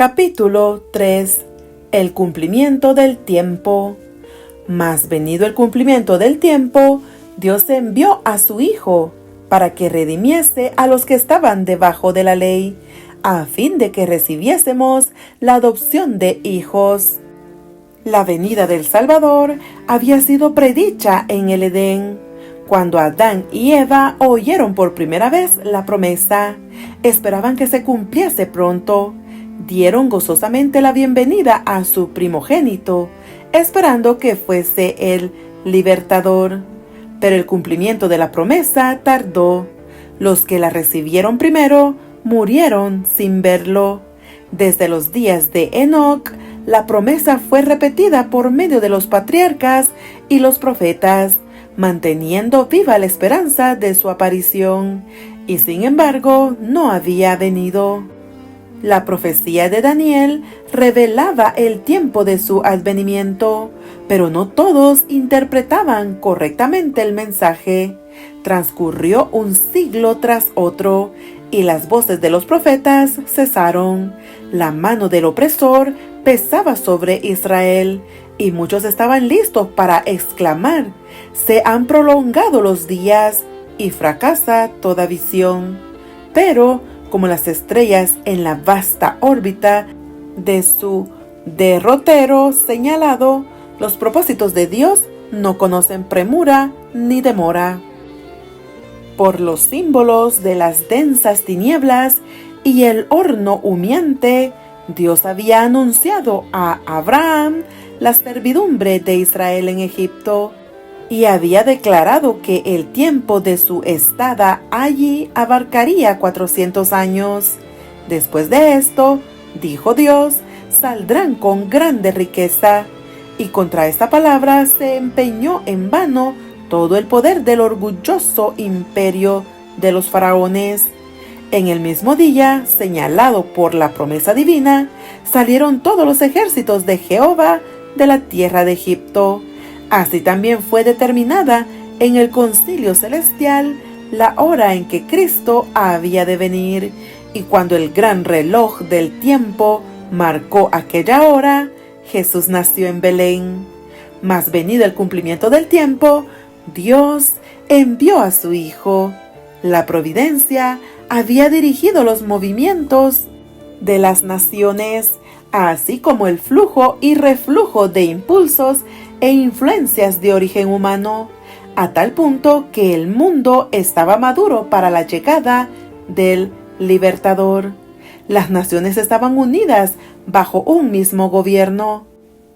Capítulo 3. El cumplimiento del tiempo. Mas venido el cumplimiento del tiempo, Dios envió a su Hijo para que redimiese a los que estaban debajo de la ley, a fin de que recibiésemos la adopción de hijos. La venida del Salvador había sido predicha en el Edén. Cuando Adán y Eva oyeron por primera vez la promesa, esperaban que se cumpliese pronto. Dieron gozosamente la bienvenida a su primogénito, esperando que fuese el libertador. Pero el cumplimiento de la promesa tardó. Los que la recibieron primero murieron sin verlo. Desde los días de Enoc, la promesa fue repetida por medio de los patriarcas y los profetas, manteniendo viva la esperanza de su aparición, y sin embargo no había venido. La profecía de Daniel revelaba el tiempo de su advenimiento, pero no todos interpretaban correctamente el mensaje. Transcurrió un siglo tras otro, y las voces de los profetas cesaron. La mano del opresor pesaba sobre Israel, y muchos estaban listos para exclamar: «Se han prolongado los días, y fracasa toda visión». Pero como las estrellas en la vasta órbita de su derrotero señalado, los propósitos de Dios no conocen premura ni demora. Por los símbolos de las densas tinieblas y el horno humeante, Dios había anunciado a Abraham la servidumbre de Israel en Egipto, y había declarado que el tiempo de su estada allí abarcaría 400 años. Después de esto, dijo Dios, saldrán con grande riqueza. Y contra esta palabra se empeñó en vano todo el poder del orgulloso imperio de los faraones. En el mismo día, señalado por la promesa divina, salieron todos los ejércitos de Jehová de la tierra de Egipto. Así también fue determinada en el concilio celestial la hora en que Cristo había de venir, y cuando el gran reloj del tiempo marcó aquella hora, Jesús nació en Belén. Mas venido el cumplimiento del tiempo, Dios envió a su Hijo. La providencia había dirigido los movimientos de las naciones, así como el flujo y reflujo de impulsos e influencias de origen humano, a tal punto que el mundo estaba maduro para la llegada del libertador. Las naciones estaban unidas bajo un mismo gobierno.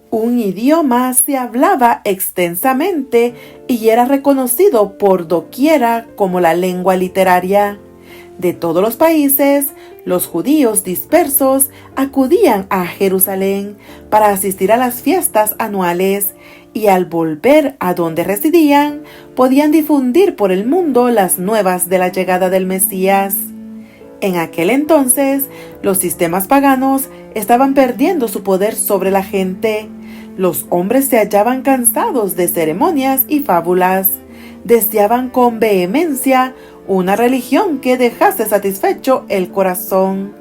Un idioma se hablaba extensamente y era reconocido por doquiera como la lengua literaria. De todos los países, los judíos dispersos acudían a Jerusalén para asistir a las fiestas anuales, y al volver a donde residían, podían difundir por el mundo las nuevas de la llegada del Mesías. En aquel entonces, los sistemas paganos estaban perdiendo su poder sobre la gente. Los hombres se hallaban cansados de ceremonias y fábulas. Deseaban con vehemencia una religión que dejase satisfecho el corazón.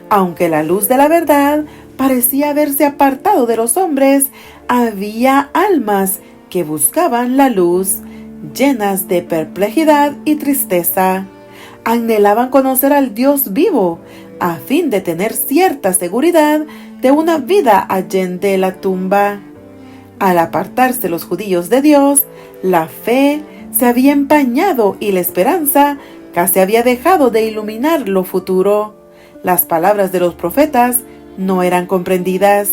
Aunque la luz de la verdad parecía haberse apartado de los hombres, había almas que buscaban la luz, llenas de perplejidad y tristeza. Anhelaban conocer al Dios vivo, a fin de tener cierta seguridad de una vida allende la tumba. Al apartarse los judíos de Dios, la fe se había empañado y la esperanza casi había dejado de iluminar lo futuro. Las palabras de los profetas no eran comprendidas.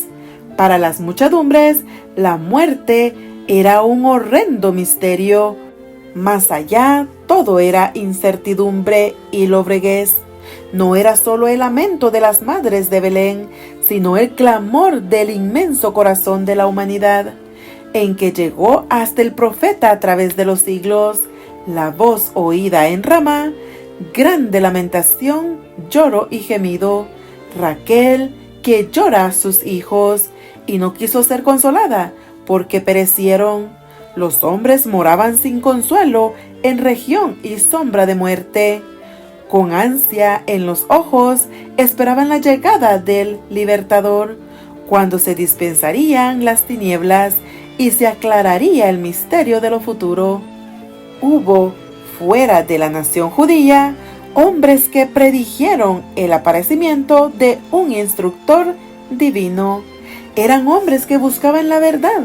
Para las muchedumbres, la muerte era un horrendo misterio. Más allá, todo era incertidumbre y lobreguez. No era solo el lamento de las madres de Belén, sino el clamor del inmenso corazón de la humanidad, en que llegó hasta el profeta a través de los siglos, la voz oída en Ramá, grande lamentación, lloro y gemido. Raquel, que llora a sus hijos, y no quiso ser consolada, porque perecieron. Los hombres moraban sin consuelo en región y sombra de muerte. Con ansia en los ojos esperaban la llegada del libertador, cuando se dispensarían las tinieblas y se aclararía el misterio de lo futuro. Hubo, fuera de la nación judía, hombres que predijeron el aparecimiento de un instructor divino. Eran hombres que buscaban la verdad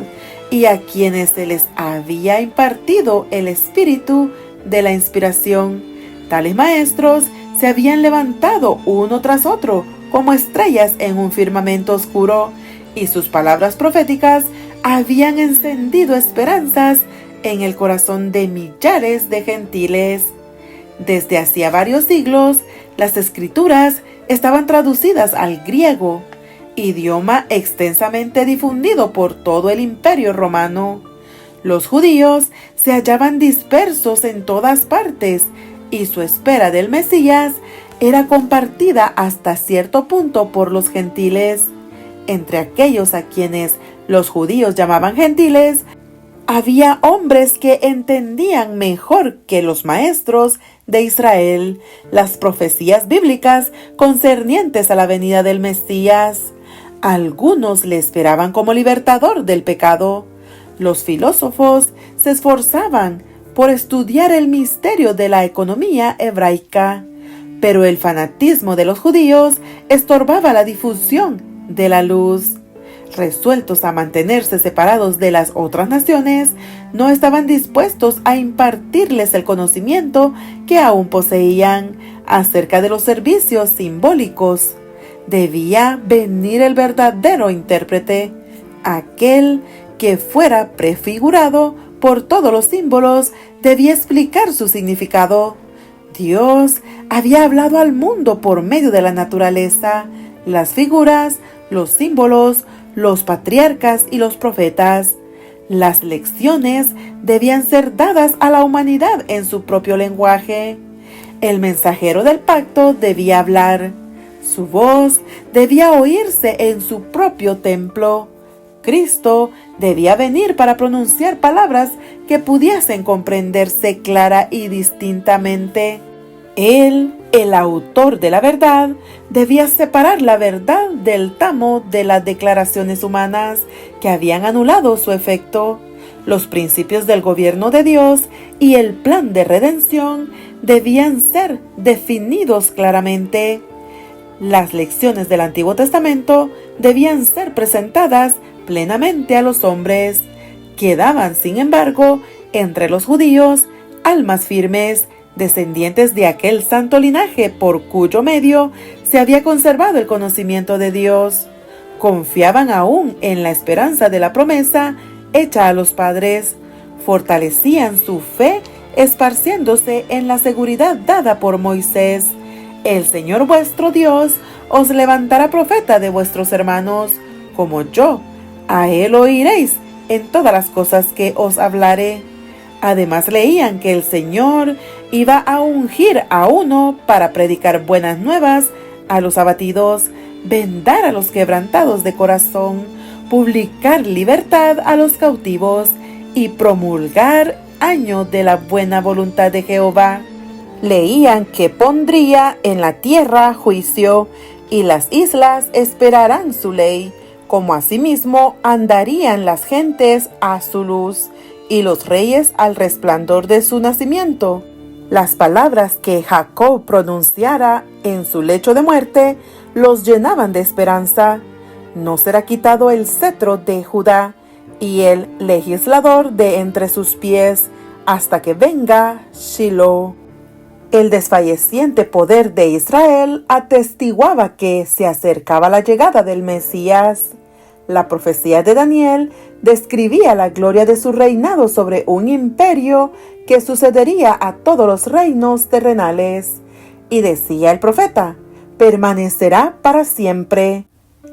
y a quienes se les había impartido el espíritu de la inspiración. Tales maestros se habían levantado uno tras otro como estrellas en un firmamento oscuro, y sus palabras proféticas habían encendido esperanzas en el corazón de millares de gentiles. Desde hacía varios siglos, las escrituras estaban traducidas al griego, idioma extensamente difundido por todo el Imperio Romano. Los judíos se hallaban dispersos en todas partes, y su espera del Mesías era compartida hasta cierto punto por los gentiles. Entre aquellos a quienes los judíos llamaban gentiles, había hombres que entendían mejor que los maestros de Israel las profecías bíblicas concernientes a la venida del Mesías. Algunos le esperaban como libertador del pecado. Los filósofos se esforzaban por estudiar el misterio de la economía hebraica, pero el fanatismo de los judíos estorbaba la difusión de la luz. Resueltos a mantenerse separados de las otras naciones, no estaban dispuestos a impartirles el conocimiento que aún poseían acerca de los servicios simbólicos. Debía venir el verdadero intérprete, aquel que fuera prefigurado por todos los símbolos. Debía explicar su significado. Dios había hablado al mundo por medio de la naturaleza, las figuras, los símbolos, los patriarcas y los profetas. Las lecciones debían ser dadas a la humanidad en su propio lenguaje. El mensajero del pacto debía hablar. Su voz debía oírse en su propio templo. Cristo debía venir para pronunciar palabras que pudiesen comprenderse clara y distintamente. Él, el autor de la verdad, debía separar la verdad del tamo de las declaraciones humanas que habían anulado su efecto. Los principios del gobierno de Dios y el plan de redención debían ser definidos claramente. Las lecciones del Antiguo Testamento debían ser presentadas plenamente a los hombres. Quedaban, sin embargo, entre los judíos almas firmes, descendientes de aquel santo linaje por cuyo medio se había conservado el conocimiento de Dios. Confiaban aún en la esperanza de la promesa hecha a los padres. Fortalecían su fe esparciéndose en la seguridad dada por Moisés. El Señor vuestro Dios os levantará profeta de vuestros hermanos, como yo. A él oiréis en todas las cosas que os hablaré. Además leían que el Señor iba a ungir a uno para predicar buenas nuevas a los abatidos, vendar a los quebrantados de corazón, publicar libertad a los cautivos y promulgar año de la buena voluntad de Jehová. Leían que pondría en la tierra juicio, y las islas esperarán su ley, como asimismo andarían las gentes a su luz, y los reyes al resplandor de su nacimiento. Las palabras que Jacob pronunciara en su lecho de muerte los llenaban de esperanza. No será quitado el cetro de Judá y el legislador de entre sus pies, hasta que venga Shiloh. El desfalleciente poder de Israel atestiguaba que se acercaba la llegada del Mesías. La profecía de Daniel describía la gloria de su reinado sobre un imperio que sucedería a todos los reinos terrenales. Y decía el profeta: permanecerá para siempre.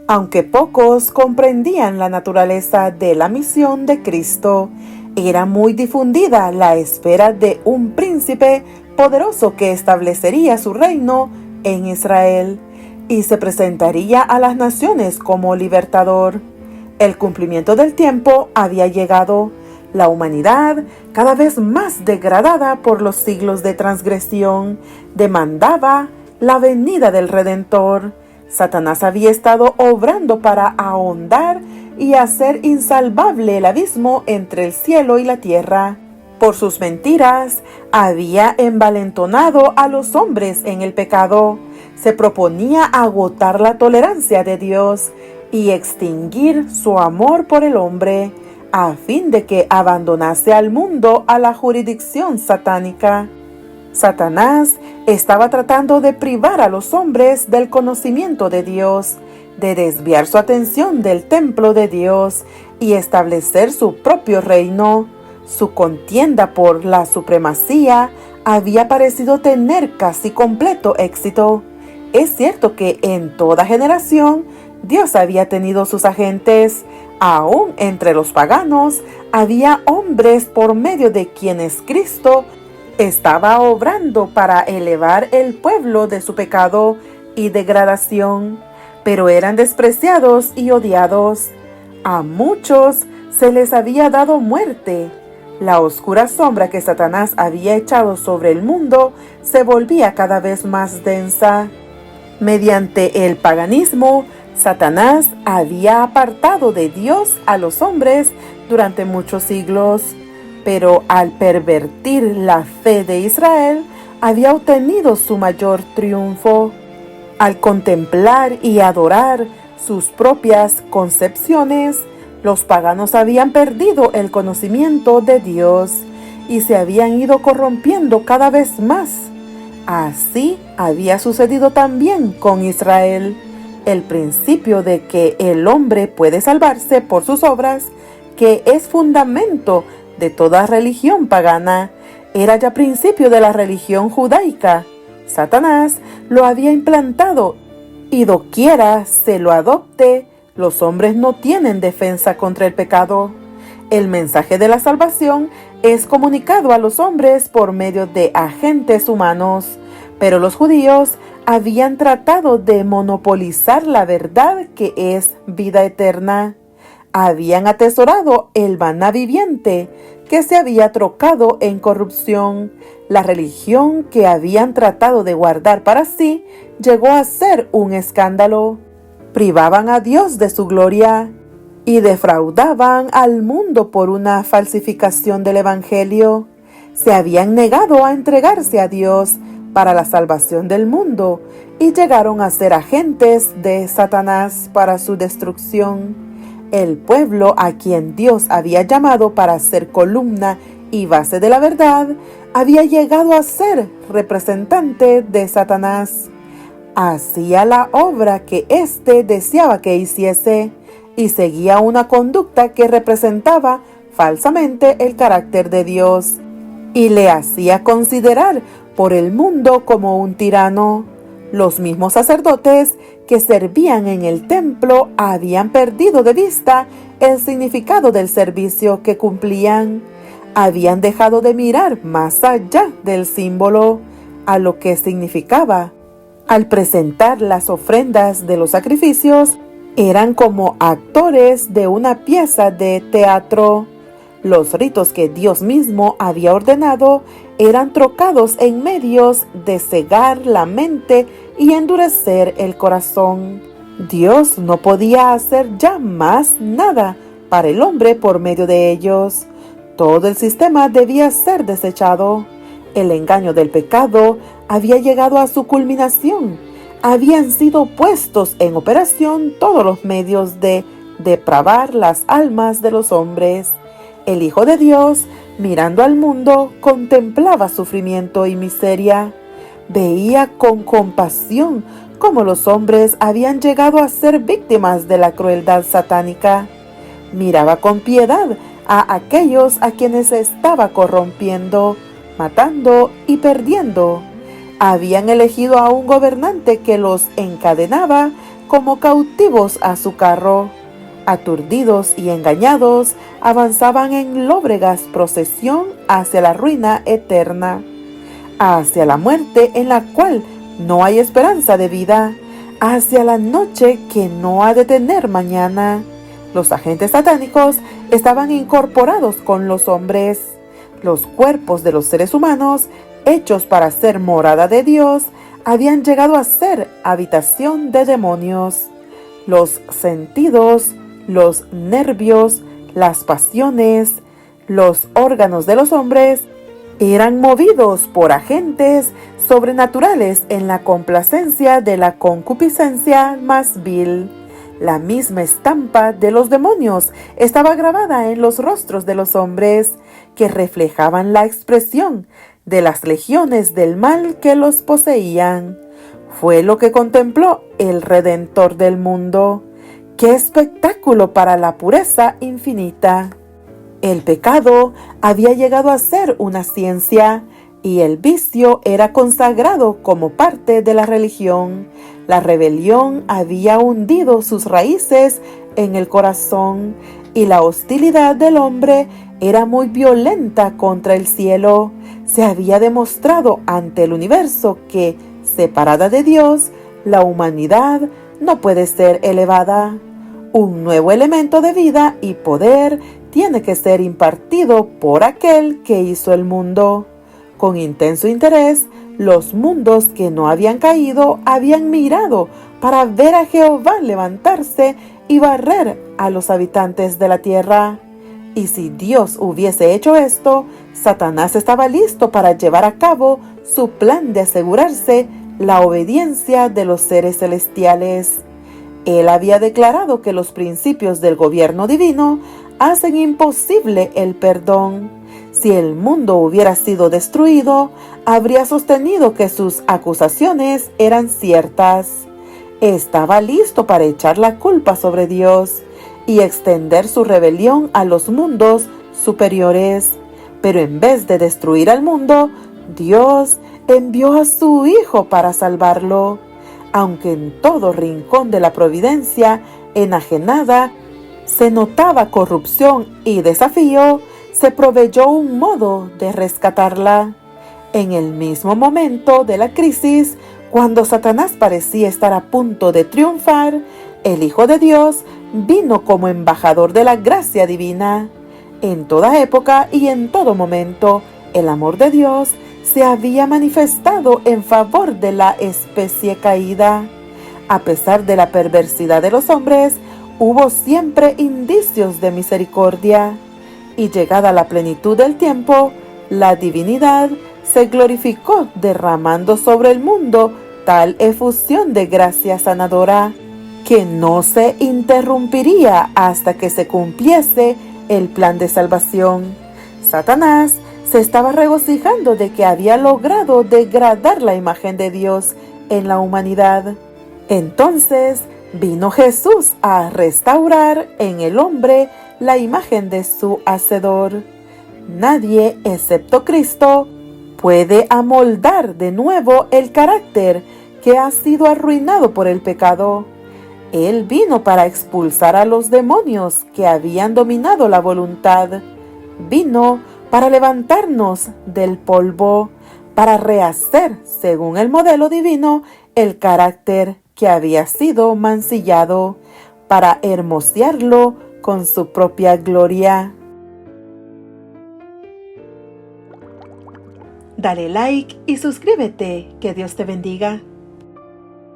Aunque pocos comprendían la naturaleza de la misión de Cristo, era muy difundida la espera de un príncipe poderoso que establecería su reino en Israel y se presentaría a las naciones como libertador. El cumplimiento del tiempo había llegado. La humanidad, cada vez más degradada por los siglos de transgresión, demandaba la venida del Redentor. Satanás había estado obrando para ahondar y hacer insalvable el abismo entre el cielo y la tierra. Por sus mentiras, había envalentonado a los hombres en el pecado. Se proponía agotar la tolerancia de Dios y extinguir su amor por el hombre, a fin de que abandonase al mundo a la jurisdicción satánica. Satanás estaba tratando de privar a los hombres del conocimiento de Dios, de desviar su atención del templo de Dios y establecer su propio reino. Su contienda por la supremacía había parecido tener casi completo éxito. Es cierto que en toda generación Dios había tenido sus agentes. Aún entre los paganos había hombres por medio de quienes Cristo estaba obrando para elevar el pueblo de su pecado y degradación, pero eran despreciados y odiados. A muchos se les había dado muerte. La oscura sombra que Satanás había echado sobre el mundo se volvía cada vez más densa. Mediante el paganismo, Satanás había apartado de Dios a los hombres durante muchos siglos, pero al pervertir la fe de Israel, había obtenido su mayor triunfo. Al contemplar y adorar sus propias concepciones, los paganos habían perdido el conocimiento de Dios y se habían ido corrompiendo cada vez más. Así había sucedido también con Israel. El principio de que el hombre puede salvarse por sus obras, que es fundamento de toda religión pagana, era ya principio de la religión judaica. Satanás lo había implantado y doquiera se lo adopte, los hombres no tienen defensa contra el pecado. El mensaje de la salvación es comunicado a los hombres por medio de agentes humanos, pero los judíos habían tratado de monopolizar la verdad que es vida eterna. Habían atesorado el maná viviente que se había trocado en corrupción. La religión que habían tratado de guardar para sí llegó a ser un escándalo. Privaban a Dios de su gloria y defraudaban al mundo por una falsificación del Evangelio. Se habían negado a entregarse a Dios para la salvación del mundo y llegaron a ser agentes de Satanás para su destrucción. El pueblo a quien Dios había llamado para ser columna y base de la verdad había llegado a ser representante de Satanás. Hacía la obra que éste deseaba que hiciese y seguía una conducta que representaba falsamente el carácter de Dios y le hacía considerar por el mundo como un tirano. Los mismos sacerdotes que servían en el templo habían perdido de vista el significado del servicio que cumplían. Habían dejado de mirar más allá del símbolo, a lo que significaba. Al presentar las ofrendas de los sacrificios, eran como actores de una pieza de teatro. Los ritos que Dios mismo había ordenado eran trocados en medios de cegar la mente y endurecer el corazón. Dios no podía hacer ya más nada para el hombre por medio de ellos. Todo el sistema debía ser desechado. El engaño del pecado había llegado a su culminación. Habían sido puestos en operación todos los medios de depravar las almas de los hombres. El Hijo de Dios, mirando al mundo, contemplaba sufrimiento y miseria. Veía con compasión cómo los hombres habían llegado a ser víctimas de la crueldad satánica. Miraba con piedad a aquellos a quienes se estaba corrompiendo, matando y perdiendo. Habían elegido a un gobernante que los encadenaba como cautivos a su carro. Aturdidos y engañados, avanzaban en lóbregas procesión hacia la ruina eterna, hacia la muerte en la cual no hay esperanza de vida, hacia la noche que no ha de tener mañana. Los agentes satánicos estaban incorporados con los hombres. Los cuerpos de los seres humanos, hechos para ser morada de Dios, habían llegado a ser habitación de demonios. Los sentidos, los nervios, las pasiones, los órganos de los hombres eran movidos por agentes sobrenaturales en la complacencia de la concupiscencia más vil. La misma estampa de los demonios estaba grabada en los rostros de los hombres, que reflejaban la expresión de las legiones del mal que los poseían. Fue lo que contempló el Redentor del mundo. ¡Qué espectáculo para la pureza infinita! El pecado había llegado a ser una ciencia y el vicio era consagrado como parte de la religión. La rebelión había hundido sus raíces en el corazón y la hostilidad del hombre era muy violenta contra el cielo. Se había demostrado ante el universo que, separada de Dios, la humanidad no puede ser elevada. Un nuevo elemento de vida y poder tiene que ser impartido por aquel que hizo el mundo. Con intenso interés, los mundos que no habían caído habían mirado para ver a Jehová levantarse y barrer a los habitantes de la tierra. Y si Dios hubiese hecho esto, Satanás estaba listo para llevar a cabo su plan de asegurarse la obediencia de los seres celestiales. Él había declarado que los principios del gobierno divino hacen imposible el perdón. Si el mundo hubiera sido destruido, habría sostenido que sus acusaciones eran ciertas. Estaba listo para echar la culpa sobre Dios y extender su rebelión a los mundos superiores. Pero en vez de destruir al mundo, Dios envió a su Hijo para salvarlo. Aunque en todo rincón de la providencia enajenada se notaba corrupción y desafío, se proveyó un modo de rescatarla. En el mismo momento de la crisis, cuando Satanás parecía estar a punto de triunfar, el Hijo de Dios vino como embajador de la gracia divina. En toda época y en todo momento, el amor de Dios se había manifestado en favor de la especie caída. A pesar de la perversidad de los hombres, hubo siempre indicios de misericordia. Y llegada la plenitud del tiempo, la divinidad se glorificó derramando sobre el mundo tal efusión de gracia sanadora que no se interrumpiría hasta que se cumpliese el plan de salvación. Satanás se estaba regocijando de que había logrado degradar la imagen de Dios en la humanidad. Entonces vino Jesús a restaurar en el hombre la imagen de su Hacedor. Nadie, excepto Cristo, puede amoldar de nuevo el carácter que ha sido arruinado por el pecado. Él vino para expulsar a los demonios que habían dominado la voluntad. Vino para levantarnos del polvo, para rehacer, según el modelo divino, el carácter que había sido mancillado, para hermosearlo con su propia gloria. Dale like y suscríbete. Que Dios te bendiga.